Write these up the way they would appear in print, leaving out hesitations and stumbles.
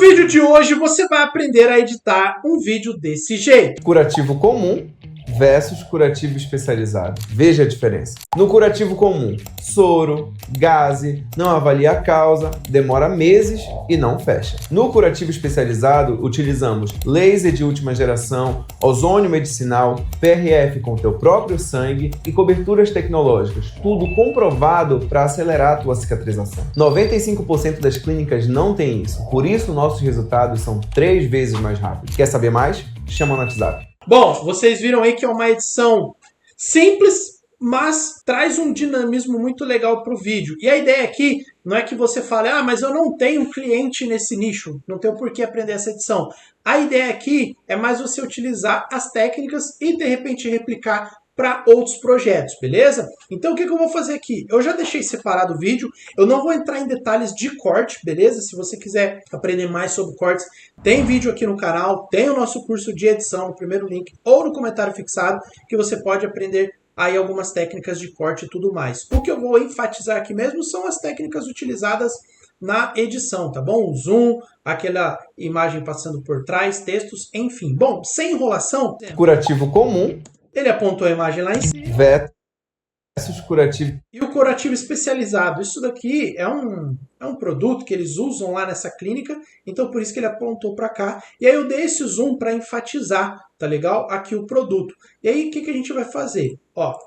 vídeo de hoje você vai aprender a editar um vídeo desse jeito. Curativo comum versus curativo especializado. Veja a diferença. No curativo comum, soro, gaze, não avalia a causa, demora meses e não fecha. No curativo especializado, utilizamos laser de última geração, ozônio medicinal, PRF com teu próprio sangue e coberturas tecnológicas. Tudo comprovado para acelerar a tua cicatrização. 95% das clínicas não tem isso, por isso nossos resultados são 3 vezes mais rápidos. Quer saber mais? Chama no WhatsApp. Bom, vocês viram aí que é uma edição simples, mas traz um dinamismo muito legal para o vídeo. E a ideia aqui não é que você fale, mas eu não tenho cliente nesse nicho, não tenho por que aprender essa edição. A ideia aqui é mais você utilizar as técnicas e de repente replicar para outros projetos, beleza? Então o que eu vou fazer aqui? Eu já deixei separado o vídeo, eu não vou entrar em detalhes de corte, beleza? Se você quiser aprender mais sobre cortes, tem vídeo aqui no canal, tem o nosso curso de edição, no primeiro link, ou no comentário fixado, que você pode aprender aí algumas técnicas de corte e tudo mais. O que eu vou enfatizar aqui mesmo são as técnicas utilizadas na edição, tá bom? O zoom, aquela imagem passando por trás, textos, enfim. Bom, sem enrolação... Curativo comum... Ele apontou a imagem lá em cima. Versus curativo. E o curativo especializado. Isso daqui é um produto que eles usam lá nessa clínica, então por isso que ele apontou para cá. E aí eu dei esse zoom para enfatizar, tá legal? Aqui o produto. E aí o que a gente vai fazer? Ó.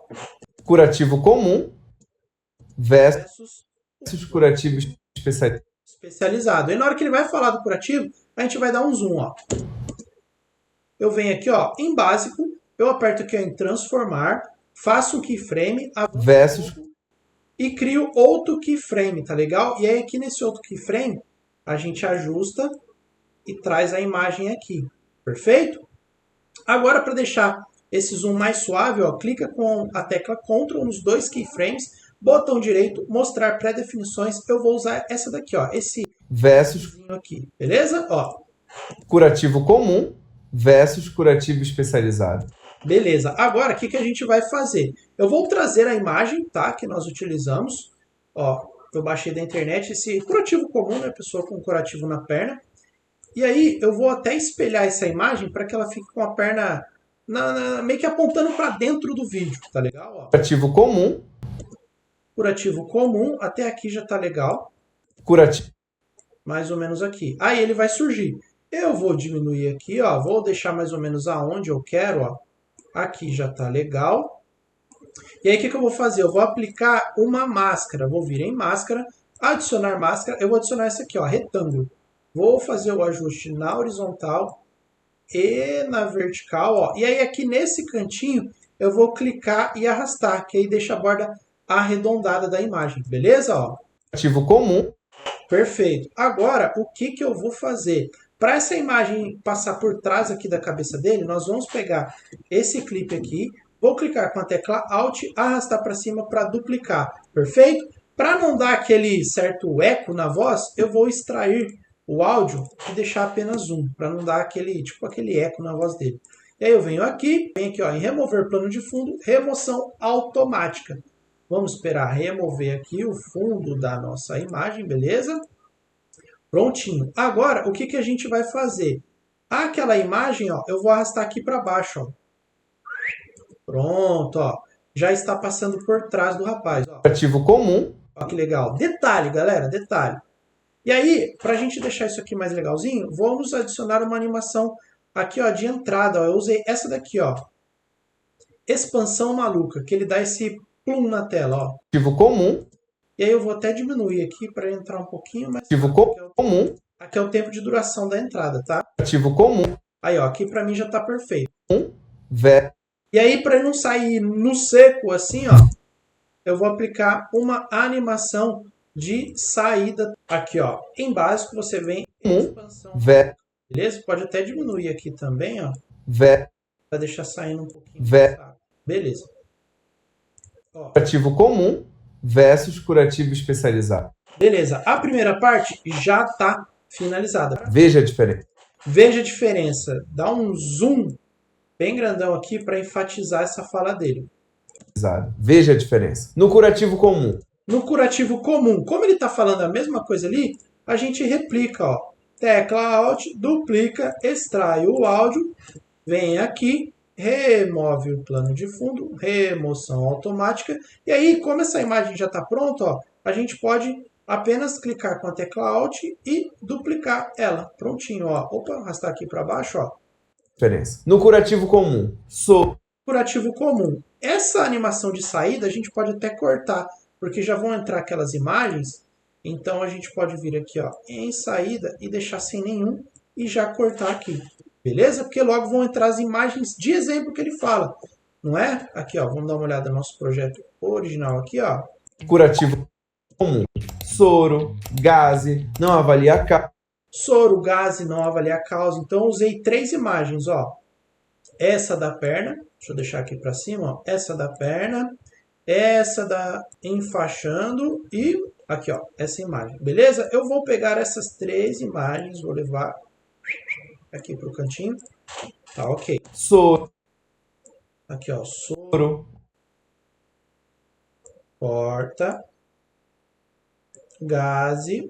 Curativo comum versus curativo especializado. E na hora que ele vai falar do curativo, a gente vai dar um zoom, ó. Eu venho aqui, ó, em básico. Eu aperto aqui ó, em transformar, faço um keyframe versus e crio outro keyframe, tá legal? E aí aqui nesse outro keyframe, a gente ajusta e traz a imagem aqui, perfeito? Agora para deixar esse zoom mais suave, ó, clica com a tecla Ctrl nos 2 keyframes, botão direito, mostrar pré-definições, eu vou usar essa daqui, ó, esse versus aqui, beleza? Ó. Curativo comum versus curativo especializado. Beleza, agora o que a gente vai fazer? Eu vou trazer a imagem, tá, que nós utilizamos. Ó, eu baixei da internet esse curativo comum, né, pessoa com curativo na perna. E aí eu vou até espelhar essa imagem para que ela fique com a perna meio que apontando para dentro do vídeo, tá legal? Ó. Curativo comum. Curativo comum, até aqui já tá legal. Curativo. Mais ou menos aqui. Aí ele vai surgir. Eu vou diminuir aqui, ó, vou deixar mais ou menos aonde eu quero, ó. Aqui já está legal. E aí o que eu vou fazer? Eu vou aplicar uma máscara. Vou vir em máscara, adicionar máscara. Eu vou adicionar essa aqui, ó, retângulo. Vou fazer o ajuste na horizontal e na vertical. Ó. E aí aqui nesse cantinho eu vou clicar e arrastar, que aí deixa a borda arredondada da imagem. Beleza? Ó. Curativo comum. Perfeito. Agora, o que eu vou fazer? Para essa imagem passar por trás aqui da cabeça dele, nós vamos pegar esse clipe aqui, vou clicar com a tecla Alt, arrastar para cima para duplicar, perfeito? Para não dar aquele certo eco na voz, eu vou extrair o áudio e deixar apenas um, para não dar aquele eco na voz dele. E aí eu venho aqui ó, em remover plano de fundo, remoção automática. Vamos esperar remover aqui o fundo da nossa imagem, beleza? Prontinho. Agora, o que a gente vai fazer? Aquela imagem, ó, eu vou arrastar aqui para baixo, ó. Pronto, ó. Já está passando por trás do rapaz, ó. Curativo comum. Ó, que legal. Detalhe, galera, detalhe. E aí, para a gente deixar isso aqui mais legalzinho, vamos adicionar uma animação aqui, ó, de entrada, ó. Eu usei essa daqui, ó. Expansão maluca, que ele dá esse plum na tela, ó. Curativo comum. E aí eu vou até diminuir aqui para entrar um pouquinho mais. Curativo comum. Aqui é o tempo de duração da entrada, tá? Curativo comum. Aí, ó, aqui para mim já tá perfeito. E aí, para não sair no seco assim, ó, eu vou aplicar uma animação de saída. Aqui, ó, em básico você vem em expansão. Beleza? Pode até diminuir aqui também, ó. Para deixar saindo um pouquinho. Beleza. Ó. Curativo comum versus curativo especializado. Beleza. A primeira parte já está finalizada. Veja a diferença. Veja a diferença. Dá um zoom bem grandão aqui para enfatizar essa fala dele. Veja a diferença. No curativo comum. No curativo comum, como ele está falando a mesma coisa ali, a gente replica, ó. tecla Alt, duplica, extrai o áudio, vem aqui, remove o plano de fundo, remoção automática. E aí, como essa imagem já está pronta, ó, a gente pode apenas clicar com a tecla Alt e duplicar ela. Prontinho, ó. Opa, arrastar aqui para baixo, ó. Diferença. No curativo comum, Curativo comum. Essa animação de saída a gente pode até cortar, porque já vão entrar aquelas imagens. Então a gente pode vir aqui, ó, em saída e deixar sem nenhum e já cortar aqui. Beleza? Porque logo vão entrar as imagens de exemplo que ele fala. Não é? Aqui, ó, vamos dar uma olhada no nosso projeto original aqui, ó. curativo comum, soro, gaze, não avalia a causa. Soro, gaze, não avalia a causa. Então eu usei 3 imagens, ó. Essa da perna, deixa eu deixar aqui para cima, ó. Essa da perna, essa da enfaixando e aqui, ó, essa imagem. Beleza? Eu vou pegar essas 3 imagens, vou levar aqui para o cantinho. Tá, ok. Soro. Aqui, ó, soro. Porta. Gaze.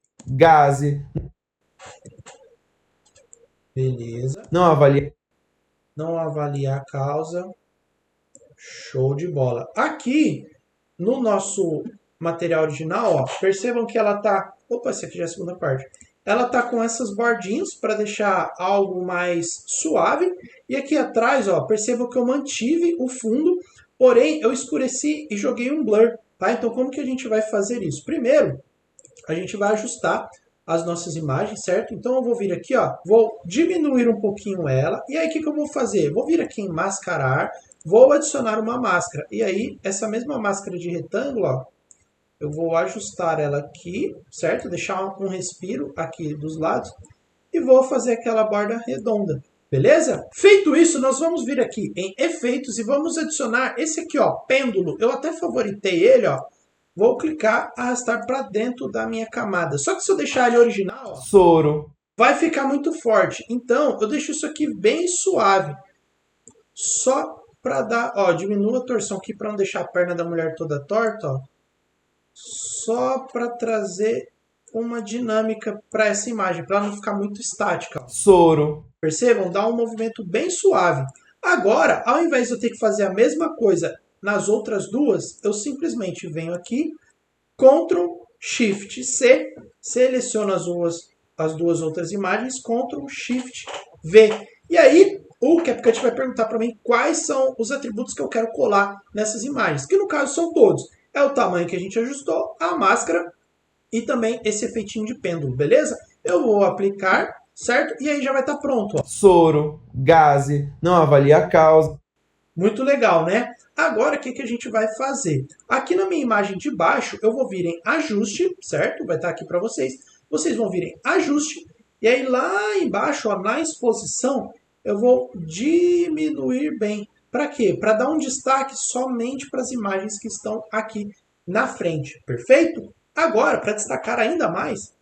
Beleza. Não avalia. Não avalia a causa. Show de bola. Aqui, no nosso material original, ó, percebam que ela tá... Opa, essa aqui já é a segunda parte. Ela tá com essas bordinhas para deixar algo mais suave. E aqui atrás, ó, percebam que eu mantive o fundo, porém eu escureci e joguei um blur, tá? Então como que a gente vai fazer isso? Primeiro, a gente vai ajustar as nossas imagens, certo? Então eu vou vir aqui, ó, vou diminuir um pouquinho ela. E aí o que eu vou fazer? Vou vir aqui em mascarar, vou adicionar uma máscara. E aí essa mesma máscara de retângulo, ó, eu vou ajustar ela aqui, certo? Deixar um respiro aqui dos lados. E vou fazer aquela borda redonda. Beleza? Feito isso, nós vamos vir aqui em efeitos e vamos adicionar esse aqui, ó, pêndulo. Eu até favoritei ele, ó. Vou clicar, arrastar para dentro da minha camada. Só que se eu deixar ele original, ó, Soro. vai ficar muito forte. Então, eu deixo isso aqui bem suave. Só para dar, ó, diminuo a torção aqui para não deixar a perna da mulher toda torta, ó. Só para trazer uma dinâmica para essa imagem, para ela não ficar muito estática. Ó. Soro. Percebam? Dá um movimento bem suave. Agora, ao invés de eu ter que fazer a mesma coisa nas outras duas, eu simplesmente venho aqui, Ctrl Shift C, seleciono as duas outras imagens, Ctrl Shift V. E aí, o CapCut vai perguntar para mim quais são os atributos que eu quero colar nessas imagens, que no caso são todos. É o tamanho que a gente ajustou, a máscara e também esse efeitinho de pêndulo, beleza? Eu vou aplicar, certo? E aí já vai estar pronto. Ó. Soro, gaze, não avalia a causa. Muito legal, né? Agora, o que a gente vai fazer? Aqui na minha imagem de baixo, eu vou vir em ajuste, certo? Vai estar aqui para vocês. Vocês vão vir em ajuste. E aí lá embaixo, ó, na exposição, eu vou diminuir bem. Para quê? Para dar um destaque somente para as imagens que estão aqui na frente. Perfeito? Agora, para destacar ainda mais,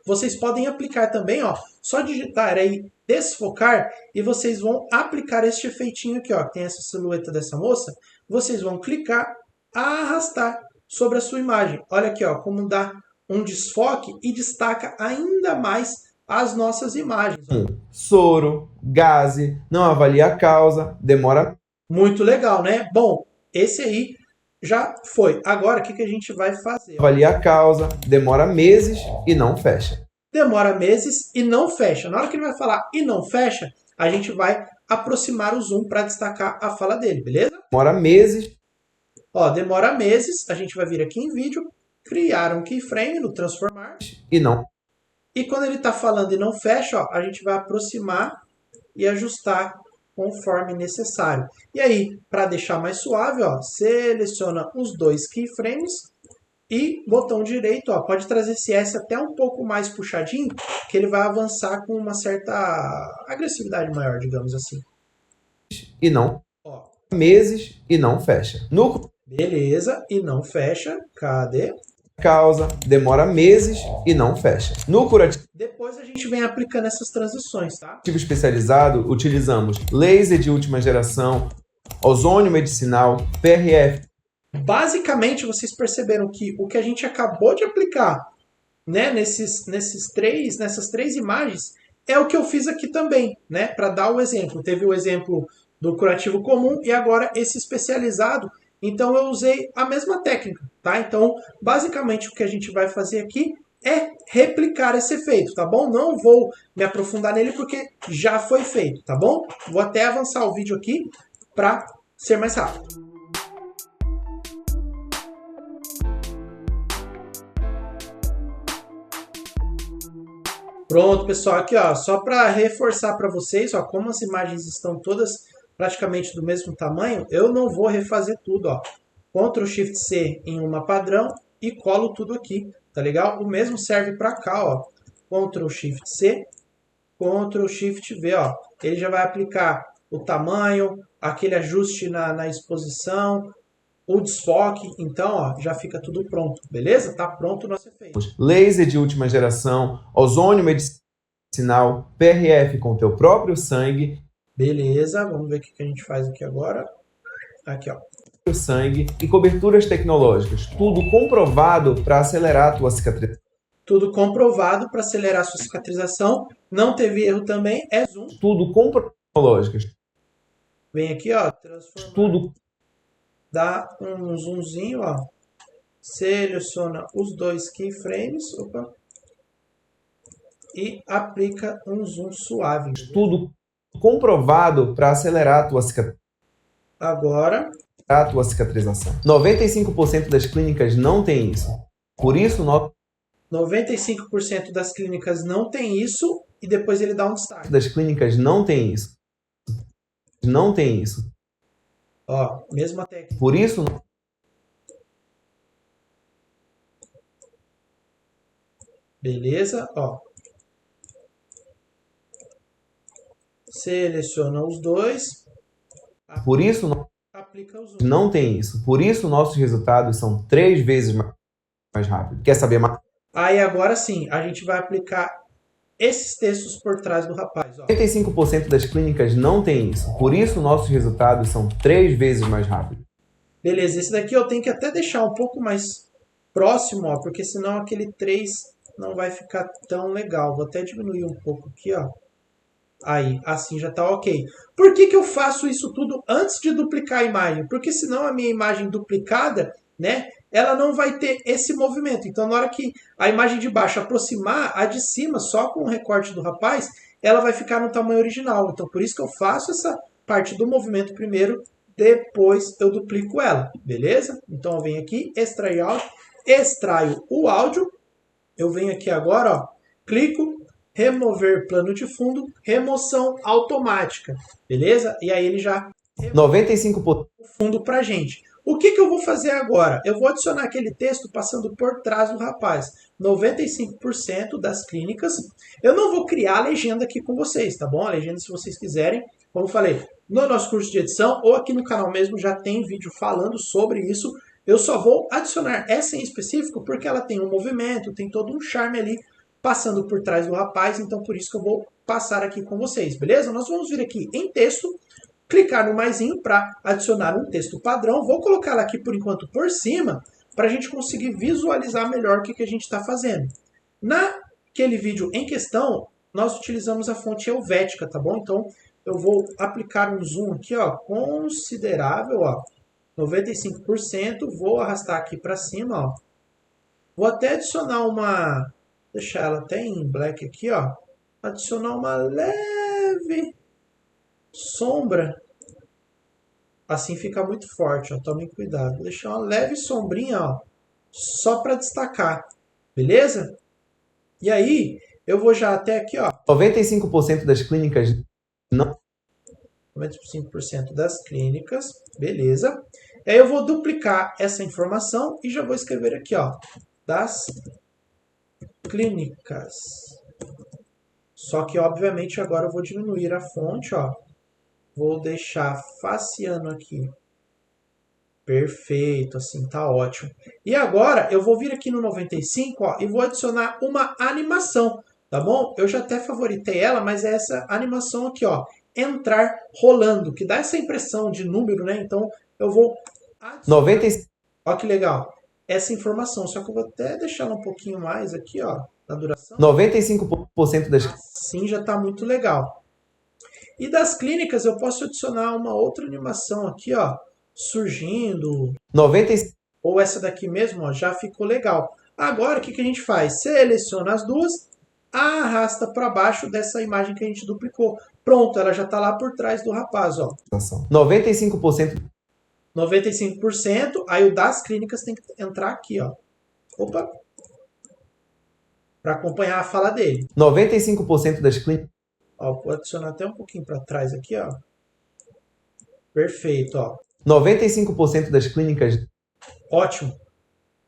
vocês podem aplicar também, ó, só digitar aí desfocar e vocês vão aplicar este efeitinho aqui, ó, que tem essa silhueta dessa moça. Vocês vão clicar, arrastar sobre a sua imagem. Olha aqui, ó, como dá um desfoque e destaca ainda mais as nossas imagens. Soro, gaze, não avalia a causa, demora. Muito legal, né? Bom, esse aí já foi. Agora, o que a gente vai fazer? Avalia a causa, demora meses e não fecha. Demora meses e não fecha. Na hora que ele vai falar e não fecha, a gente vai aproximar o zoom para destacar a fala dele, beleza? Demora meses. Ó, demora meses, a gente vai vir aqui em vídeo, criar um keyframe no transformar. E não. E quando ele está falando e não fecha, ó, a gente vai aproximar e ajustar conforme necessário. E aí, para deixar mais suave, ó, seleciona os 2 keyframes e botão direito, ó, pode trazer esse S até um pouco mais puxadinho, que ele vai avançar com uma certa agressividade maior, digamos assim. E não. Ó. Meses e não fecha. No... Beleza, e não fecha. Cadê? Causa, demora meses e não fecha. No curativo Depois a gente vem aplicando essas transições, tá? especializado, utilizamos laser de última geração, ozônio medicinal, PRF. Basicamente, vocês perceberam que o que a gente acabou de aplicar né, nessas três imagens, é o que eu fiz aqui também, né, para dar o exemplo. Teve o exemplo do curativo comum e agora esse especializado. Então eu usei a mesma técnica, tá? Então, basicamente o que a gente vai fazer aqui é replicar esse efeito, tá bom? Não vou me aprofundar nele porque já foi feito, tá bom? Vou até avançar o vídeo aqui para ser mais rápido. Pronto, pessoal, aqui ó, só para reforçar para vocês, ó, como as imagens estão todas praticamente do mesmo tamanho, eu não vou refazer tudo, ó. Ctrl Shift C em uma padrão e colo tudo aqui, tá legal? O mesmo serve para cá, ó. Ctrl Shift C, Ctrl Shift V, ó. Ele já vai aplicar o tamanho, aquele ajuste na exposição, o desfoque, então, ó, já fica tudo pronto, beleza? Tá pronto o nosso efeito. Laser de última geração, ozônio medicinal, PRF com teu próprio sangue. Beleza, vamos ver o que a gente faz aqui agora. Aqui, ó. Sangue e coberturas tecnológicas, tudo comprovado para acelerar a tua cicatrização. Tudo comprovado para acelerar a sua cicatrização. Não teve erro também, é zoom. Tudo comprovado. Vem aqui, ó, transformar. Tudo. Dá um zoomzinho, ó. Seleciona os dois keyframes, opa, e aplica um zoom suave. Tudo comprovado para acelerar a tua cicatrização. Agora, a tua cicatrização. 95% das clínicas não tem isso. Por isso, 95% das clínicas não tem isso e depois ele dá um destaque. Das clínicas não tem isso. Não tem isso. Ó, mesma técnica. Por isso, beleza, ó. Seleciona os dois. Por isso, aplica o zoom. Não tem isso. Por isso, nossos resultados são 3 vezes mais rápidos. Quer saber mais? Aí agora sim, a gente vai aplicar esses textos por trás do rapaz. Ó. 95% das clínicas não tem isso. Por isso, nossos resultados são 3 vezes mais rápidos. Beleza, esse daqui eu tenho que até deixar um pouco mais próximo, ó, porque senão aquele 3 não vai ficar tão legal. Vou até diminuir um pouco aqui, ó. Aí, assim já tá ok. Por que eu faço isso tudo antes de duplicar a imagem? Porque senão a minha imagem duplicada, né, ela não vai ter esse movimento. Então, na hora que a imagem de baixo aproximar, a de cima, só com o recorte do rapaz, ela vai ficar no tamanho original. Então, por isso que eu faço essa parte do movimento primeiro, depois eu duplico ela, beleza? Então, eu venho aqui, extrair áudio, extraio o áudio, eu venho aqui agora, ó, clico, remover plano de fundo, remoção automática, beleza? E aí ele já 95% o fundo pra gente. O que eu vou fazer agora? Eu vou adicionar aquele texto passando por trás do rapaz. 95% das clínicas. Eu não vou criar a legenda aqui com vocês, tá bom? A legenda, se vocês quiserem, como eu falei, no nosso curso de edição ou aqui no canal mesmo já tem vídeo falando sobre isso. Eu só vou adicionar essa em específico porque ela tem um movimento, tem todo um charme ali passando por trás do rapaz, então por isso que eu vou passar aqui com vocês, beleza? Nós vamos vir aqui em texto, clicar no maisinho para adicionar um texto padrão, vou colocar ela aqui por enquanto por cima, para a gente conseguir visualizar melhor o que a gente está fazendo. Naquele vídeo em questão, nós utilizamos a fonte Helvética, tá bom? Então eu vou aplicar um zoom aqui, ó, considerável, ó, 95%, vou arrastar aqui para cima, ó. Vou até adicionar uma, deixar ela até em black aqui, ó. Adicionar uma leve sombra. Assim fica muito forte, ó. Tomem cuidado. Vou deixar uma leve sombrinha, ó. Só para destacar. Beleza? E aí, eu vou já até aqui, ó. 95% das clínicas não. 95% das clínicas. Beleza. E aí eu vou duplicar essa informação e já vou escrever aqui, ó. Das clínicas. Só que, obviamente, agora eu vou diminuir a fonte, ó. Vou deixar faciano aqui. Perfeito, assim, tá ótimo. E agora, eu vou vir aqui no 95, ó, e vou adicionar uma animação, tá bom? Eu já até favoritei ela, mas é essa animação aqui, ó. Entrar rolando, que dá essa impressão de número, né? Então, eu vou... 95. Ó que legal. essa informação. Só que eu vou até deixar ela um pouquinho mais aqui, ó, na duração. 95% das Assim já está muito legal. E das clínicas eu posso adicionar uma outra animação aqui, ó, surgindo. 95% Ou essa daqui mesmo, ó, já ficou legal. Agora, o que a gente faz? Seleciona as duas, arrasta para baixo dessa imagem que a gente duplicou. Pronto, ela já está lá por trás do rapaz, ó. 95%. 95%, aí o das clínicas tem que entrar aqui, ó. Opa! Para acompanhar a fala dele. 95% das clínicas. Ó, vou adicionar até um pouquinho para trás aqui, ó. Perfeito, ó. 95% das clínicas. Ótimo.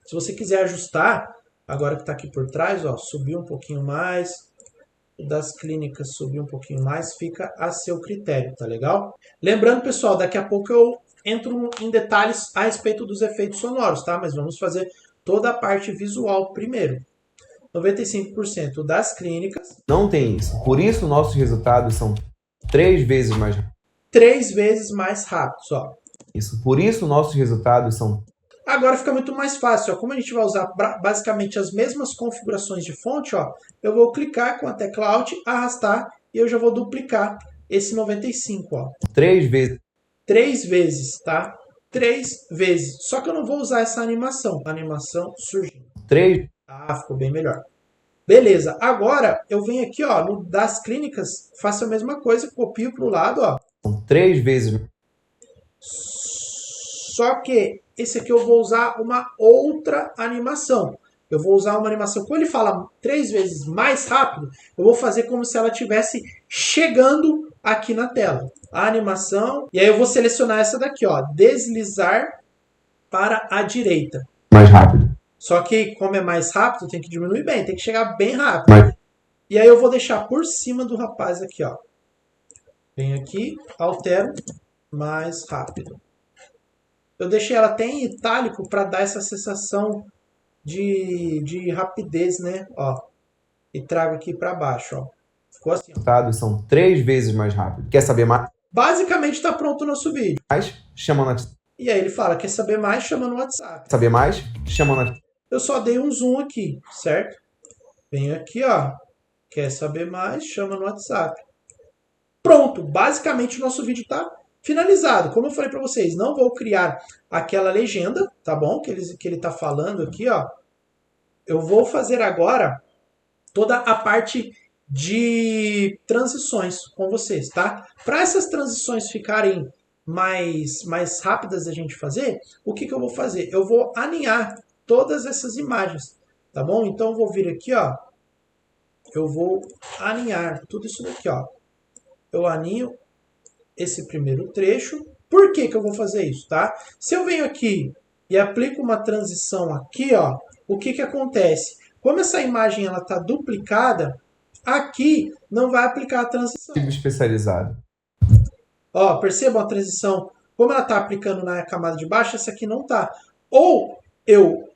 Se você quiser ajustar, agora que está aqui por trás, ó, subir um pouquinho mais, o das clínicas subir um pouquinho mais, fica a seu critério, tá legal? Lembrando, pessoal, daqui a pouco eu entro em detalhes a respeito dos efeitos sonoros, tá? Mas vamos fazer toda a parte visual primeiro. 95% das clínicas. Não tem isso. Por isso, nossos resultados são 3 vezes mais. 3 vezes mais rápidos, ó. Isso. Por isso, nossos resultados são. Agora fica muito mais fácil, ó. Como a gente vai usar basicamente as mesmas configurações de fonte, ó, eu vou clicar com a tecla Alt, arrastar e eu já vou duplicar esse 95, ó. 3 vezes. 3 vezes, tá? 3 vezes. Só que eu não vou usar essa animação. A animação surgindo. 3. Ah, ficou bem melhor. Beleza. Agora eu venho aqui, ó, no das clínicas, faço a mesma coisa, copio para o lado, ó. São 3 vezes. Só que esse aqui eu vou usar uma outra animação. Eu vou usar uma animação, quando ele fala 3 vezes mais rápido, eu vou fazer como se ela estivesse chegando aqui na tela. A animação, e aí eu vou selecionar essa daqui, ó, deslizar para a direita. Mais rápido. Só que como é mais rápido, tem que diminuir bem, tem que chegar bem rápido. Mais. E aí eu vou deixar por cima do rapaz aqui, ó. Venho aqui, altero, mais rápido. Eu deixei ela até em itálico para dar essa sensação de rapidez, né? Ó. E trago aqui para baixo, ó. Ficou assim, ó. Os resultados são 3 vezes mais rápido. Quer saber mais? Basicamente está pronto o nosso vídeo. Chama no WhatsApp. E aí ele fala, quer saber mais? Chama no WhatsApp. Saber mais? Chama no WhatsApp. Eu só dei um zoom aqui, certo? Venho aqui, ó. Quer saber mais? Chama no WhatsApp. Pronto, basicamente o nosso vídeo está finalizado. Como eu falei para vocês, não vou criar aquela legenda, tá bom? Que ele está falando aqui, ó. Eu vou fazer agora toda a parte de transições com vocês, tá? Para essas transições ficarem mais rápidas a gente fazer, o que eu vou fazer? Eu vou alinhar todas essas imagens, tá bom? Então eu vou vir aqui, ó. Eu vou alinhar tudo isso daqui, ó. Eu alinho esse primeiro trecho. Por que eu vou fazer isso, tá? Se eu venho aqui e aplico uma transição aqui, ó, o que acontece? Como essa imagem ela está duplicada, aqui não vai aplicar a transição. Especializado. Ó, percebam a transição. Como ela está aplicando na camada de baixo, essa aqui não tá. Ou eu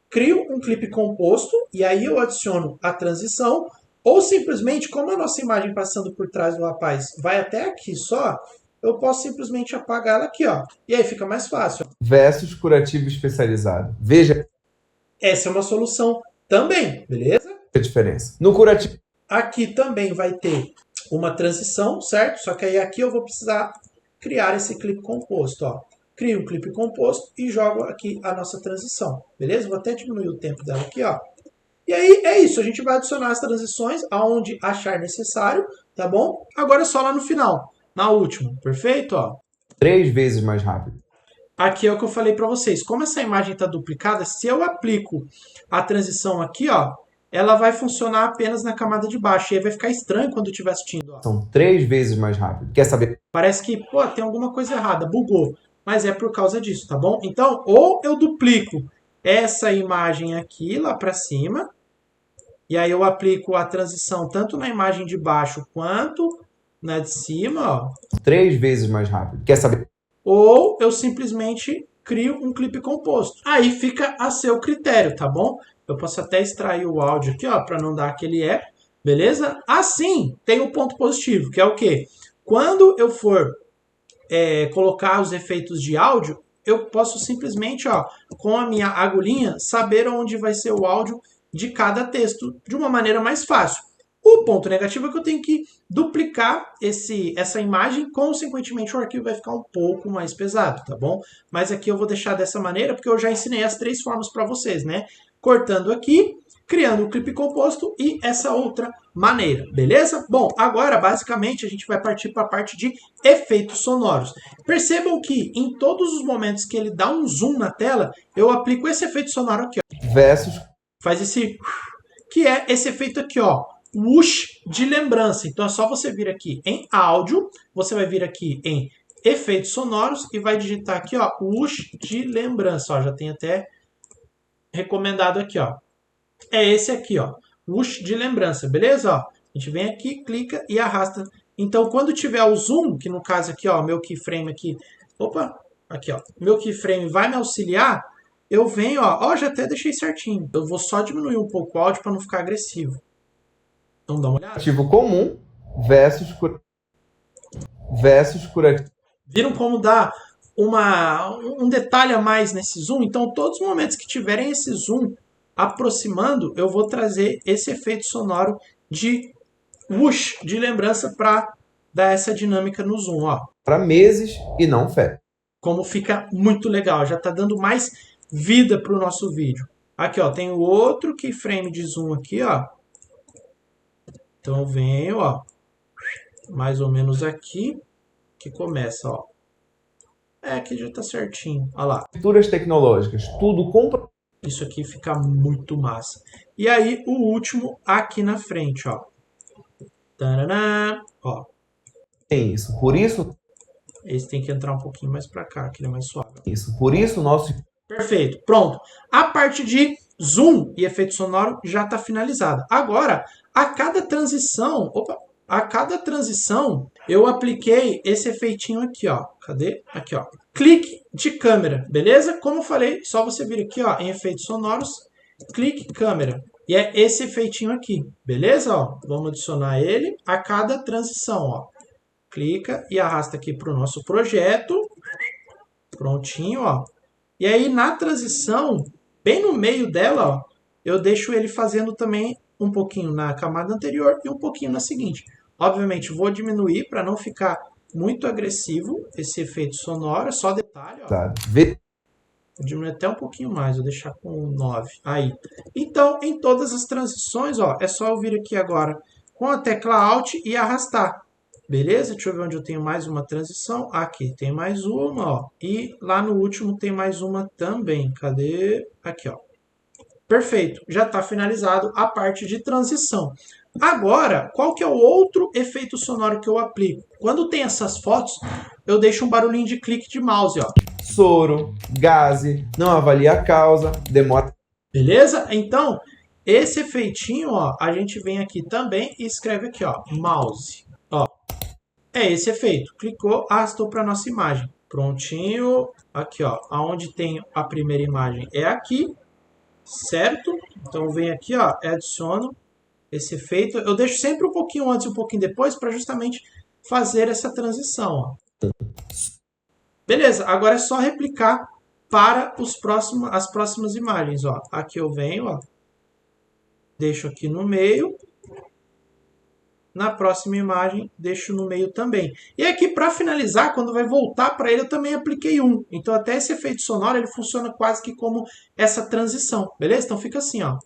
crio um clipe composto e aí eu adiciono a transição, ou simplesmente, como a nossa imagem passando por trás do rapaz vai até aqui só, eu posso simplesmente apagar ela aqui, ó. E aí fica mais fácil. Versus curativo especializado. Veja. Essa é uma solução também, beleza? A diferença. No curativo. Aqui também vai ter uma transição, certo? Só que aí aqui eu vou precisar criar esse clipe composto, ó. Crio um clipe composto e jogo aqui a nossa transição, beleza? Vou até diminuir o tempo dela aqui, ó. E aí é isso, a gente vai adicionar as transições aonde achar necessário, tá bom? Agora é só lá no final, na última, perfeito? Ó. 3 vezes mais rápido. Aqui é o que eu falei para vocês, como essa imagem está duplicada, se eu aplico a transição aqui, ó, ela vai funcionar apenas na camada de baixo, e aí vai ficar estranho quando eu estiver assistindo. Ó. São 3 vezes mais rápido. Quer saber? Parece que, pô, tem alguma coisa errada, bugou, mas é por causa disso, tá bom? Então, ou eu duplico essa imagem aqui lá para cima, e aí eu aplico a transição tanto na imagem de baixo quanto na de cima, ó. 3 vezes mais rápido. Quer saber? Ou eu simplesmente crio um clipe composto. Aí fica a seu critério, tá bom? Eu posso até extrair o áudio aqui, ó, para não dar aquele eco, beleza? Assim, tem um ponto positivo, que é o quê? Quando eu for colocar os efeitos de áudio, eu posso simplesmente, ó, com a minha agulhinha, saber onde vai ser o áudio de cada texto de uma maneira mais fácil. O ponto negativo é que eu tenho que duplicar essa imagem, consequentemente o arquivo vai ficar um pouco mais pesado, tá bom? Mas aqui eu vou deixar dessa maneira, porque eu já ensinei as 3 formas para vocês, né? Cortando aqui, criando o clipe composto e essa outra maneira, beleza? Bom, agora basicamente a gente vai partir para a parte de efeitos sonoros. Percebam que em todos os momentos que ele dá um zoom na tela, eu aplico esse efeito sonoro aqui, ó. Versus. Faz esse... que é esse efeito aqui, ó. Whoosh de lembrança. Então é só você vir aqui em áudio, você vai vir aqui em efeitos sonoros e vai digitar aqui, ó, whoosh de lembrança. Ó, já tem até recomendado aqui, ó. É esse aqui, ó, whoosh de lembrança, beleza? Ó, a gente vem aqui, clica e arrasta. Então, quando tiver o zoom, que no caso aqui, ó, meu keyframe aqui, opa, aqui, ó, meu keyframe vai me auxiliar, eu venho, ó, já até deixei certinho. Eu vou só diminuir um pouco o áudio para não ficar agressivo. Então, dá uma olhada. Curativo comum versus curativo. Viram como dá um detalhe a mais nesse zoom? Então, todos os momentos que tiverem esse zoom aproximando, eu vou trazer esse efeito sonoro de whoosh, de lembrança, para dar essa dinâmica no zoom, ó. Para meses e não fecha. Como fica muito legal, já está dando mais vida para o nosso vídeo. Aqui, ó, tem o outro keyframe de zoom aqui, ó. Então eu venho, ó, mais ou menos aqui, que começa, ó. Aqui já tá certinho, olha lá. Estruturas tecnológicas, tudo compra. Isso aqui fica muito massa. E aí o último aqui na frente, ó. Taraná, ó. Tem isso, por isso. Esse tem que entrar um pouquinho mais para cá, que ele é mais suave. Isso, por isso o nosso. Perfeito, pronto. A parte de zoom e efeito sonoro já está finalizada. Agora, a cada transição, eu apliquei esse efeitinho aqui, ó. Cadê? Aqui, ó. Clique de câmera, beleza? Como eu falei, só você vir aqui, ó, em efeitos sonoros, clique câmera. E é esse efeitinho aqui, beleza? Ó, vamos adicionar ele a cada transição, ó. Clica e arrasta aqui para o nosso projeto. Prontinho, ó. E aí, na transição, bem no meio dela, ó, eu deixo ele fazendo também um pouquinho na camada anterior e um pouquinho na seguinte. Obviamente, vou diminuir para não ficar muito agressivo esse efeito sonoro. É só detalhe, ó. Vou diminuir até um pouquinho mais, vou deixar com 9. Aí. Então, em todas as transições, ó, é só eu vir aqui agora com a tecla Alt e arrastar. Beleza? Deixa eu ver onde eu tenho mais uma transição. Aqui tem mais uma, ó. E lá no último tem mais uma também. Cadê? Aqui, ó. Perfeito. Já está finalizado a parte de transição. Agora, qual que é o outro efeito sonoro que eu aplico? Quando tem essas fotos, eu deixo um barulhinho de clique de mouse, ó. Soro, gaze, não avalia a causa, demora. Beleza? Então, esse efeitinho, ó, a gente vem aqui também e escreve aqui, ó, mouse. Ó, é esse efeito. Clicou, arrastou para nossa imagem. Prontinho. Aqui, ó, aonde tem a primeira imagem é aqui, certo? Então, vem aqui, ó, adiciono esse efeito. Eu deixo sempre um pouquinho antes e um pouquinho depois para justamente fazer essa transição, ó. Beleza, agora é só replicar para as próximas imagens, ó. Aqui eu venho, ó, deixo aqui no meio. Na próxima imagem, deixo no meio também. E aqui, para finalizar, quando vai voltar para ele, eu também apliquei um. Então, até esse efeito sonoro, ele funciona quase que como essa transição. Beleza? Então, fica assim, ó.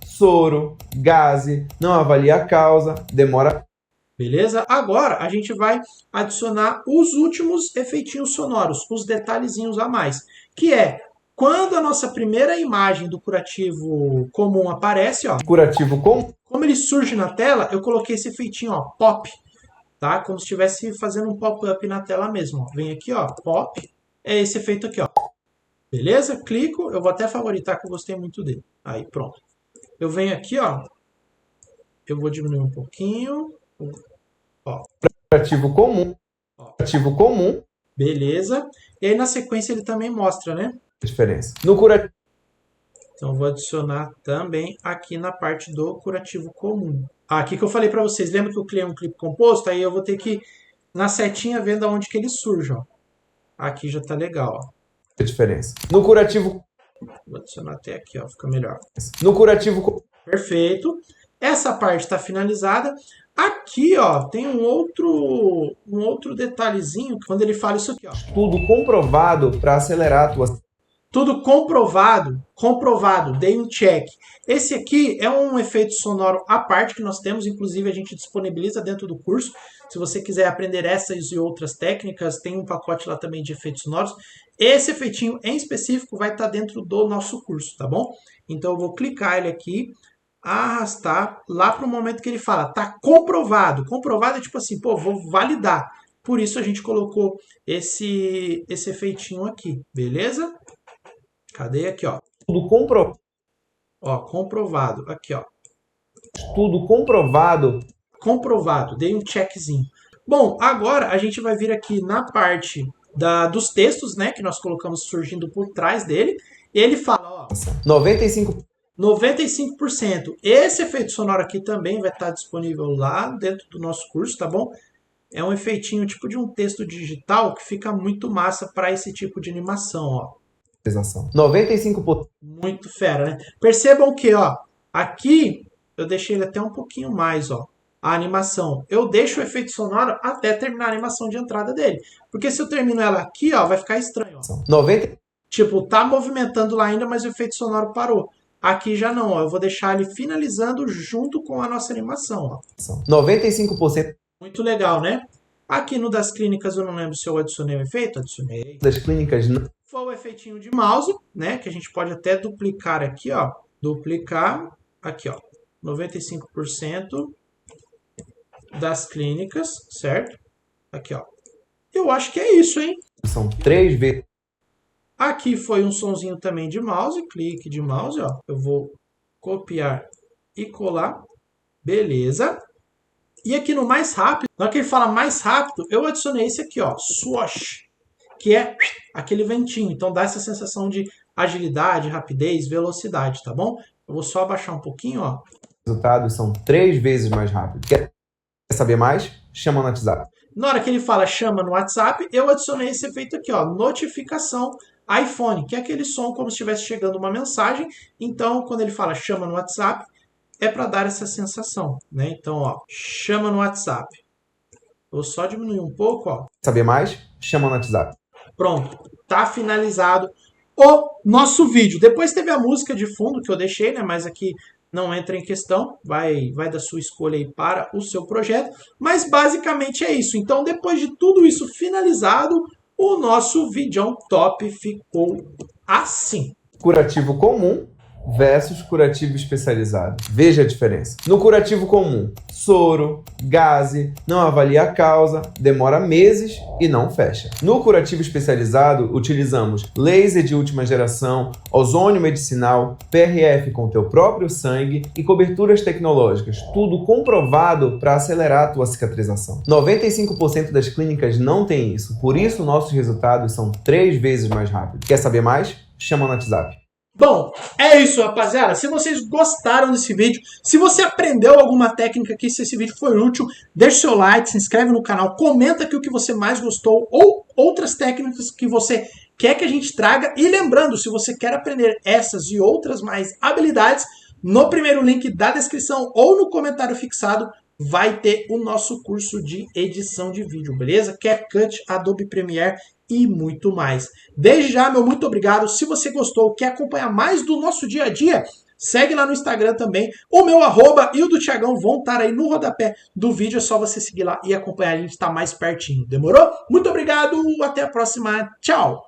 Soro, gaze, não avalia a causa, demora. Beleza? Agora, a gente vai adicionar os últimos efeitinhos sonoros, os detalhezinhos a mais. Que é, quando a nossa primeira imagem do curativo comum aparece, ó. Curativo comum. Como ele surge na tela, eu coloquei esse efeitinho, ó, pop, tá? Como se estivesse fazendo um pop-up na tela mesmo, ó. Vem aqui, ó, pop, é esse efeito aqui, ó. Beleza? Clico, eu vou até favoritar que eu gostei muito dele. Aí, pronto. Eu venho aqui, ó, eu vou diminuir um pouquinho, ó. Curativo comum. Curativo comum. Beleza. E aí, na sequência, ele também mostra, né? Diferença. No curativo. Então, vou adicionar também aqui na parte do curativo comum. Aqui que eu falei para vocês, lembra que eu criei um clipe composto? Aí eu vou ter que, na setinha, ver de onde que ele surge, ó. Aqui já tá legal, ó. A diferença. No curativo... Vou adicionar até aqui, ó, fica melhor. No curativo... Perfeito. Essa parte está finalizada. Aqui, ó, tem um outro detalhezinho, quando ele fala isso aqui, ó. Tudo comprovado para acelerar a tua... Tudo comprovado, dei um check. Esse aqui é um efeito sonoro à parte que nós temos, inclusive a gente disponibiliza dentro do curso. Se você quiser aprender essas e outras técnicas, tem um pacote lá também de efeitos sonoros. Esse efeitinho em específico vai estar dentro do nosso curso, tá bom? Então eu vou clicar ele aqui, arrastar lá para o momento que ele fala, tá comprovado. Comprovado é tipo assim, pô, vou validar. Por isso a gente colocou esse efeitinho aqui, beleza? Cadê aqui, ó? Tudo comprovado. Ó, comprovado. Aqui, ó. Tudo comprovado. Comprovado. Dei um checkzinho. Bom, agora a gente vai vir aqui na parte dos textos, né? Que nós colocamos surgindo por trás dele. Ele fala, ó... 95%. Esse efeito sonoro aqui também vai estar disponível lá dentro do nosso curso, tá bom? É um efeitinho tipo de um texto digital que fica muito massa para esse tipo de animação, ó. 95%. Muito fera, né? Percebam que, ó, aqui eu deixei ele até um pouquinho mais, ó, a animação. Eu deixo o efeito sonoro até terminar a animação de entrada dele. Porque se eu termino ela aqui, ó, vai ficar estranho, ó. 90. Tipo, tá movimentando lá ainda, mas o efeito sonoro parou. Aqui já não, ó. Eu vou deixar ele finalizando junto com a nossa animação, ó. 95%. Muito legal, né? Aqui no das clínicas eu não lembro se eu adicionei o efeito. Adicionei. Das clínicas não. Foi o efeitinho de mouse, né? Que a gente pode até duplicar aqui, ó. Duplicar. Aqui, ó. 95% das clínicas, certo? Aqui, ó. Eu acho que é isso, hein? São 3 vezes. Aqui foi um sonzinho também de mouse. Clique de mouse, ó. Eu vou copiar e colar. Beleza. E aqui no mais rápido, na hora que ele fala mais rápido, eu adicionei esse aqui, ó. Swoosh. Que é aquele ventinho. Então dá essa sensação de agilidade, rapidez, velocidade, tá bom? Eu vou só abaixar um pouquinho, ó. Os resultados são 3 vezes mais rápidos. Quer saber mais? Chama no WhatsApp. Na hora que ele fala chama no WhatsApp, eu adicionei esse efeito aqui, ó. Notificação iPhone, que é aquele som como se estivesse chegando uma mensagem. Então, quando ele fala chama no WhatsApp, é para dar essa sensação, né? Então, ó, chama no WhatsApp. Vou só diminuir um pouco, ó. Quer saber mais? Chama no WhatsApp. Pronto, tá finalizado o nosso vídeo. Depois teve a música de fundo que eu deixei, né? Mas aqui não entra em questão, vai da sua escolha aí para o seu projeto. Mas basicamente é isso. Então, depois de tudo isso finalizado, o nosso vídeo top ficou assim. Curativo comum versus curativo especializado. Veja a diferença. No curativo comum, soro, gaze, não avalia a causa, demora meses e não fecha. No curativo especializado, utilizamos laser de última geração, ozônio medicinal, PRF com teu próprio sangue e coberturas tecnológicas, tudo comprovado para acelerar a tua cicatrização. 95% das clínicas não tem isso, por isso nossos resultados são 3 vezes mais rápidos. Quer saber mais? Chama no WhatsApp. Bom, é isso, rapaziada. Se vocês gostaram desse vídeo, se você aprendeu alguma técnica aqui, se esse vídeo foi útil, deixa o seu like, se inscreve no canal, comenta aqui o que você mais gostou ou outras técnicas que você quer que a gente traga. E lembrando, se você quer aprender essas e outras mais habilidades, no primeiro link da descrição ou no comentário fixado vai ter o nosso curso de edição de vídeo, beleza? CapCut, Adobe Premiere e muito mais. Desde já, meu muito obrigado. Se você gostou, quer acompanhar mais do nosso dia a dia, segue lá no Instagram também. O meu @ e o do Thiagão vão estar aí no rodapé do vídeo. É só você seguir lá e acompanhar. A gente está mais pertinho. Demorou? Muito obrigado. Até a próxima. Tchau.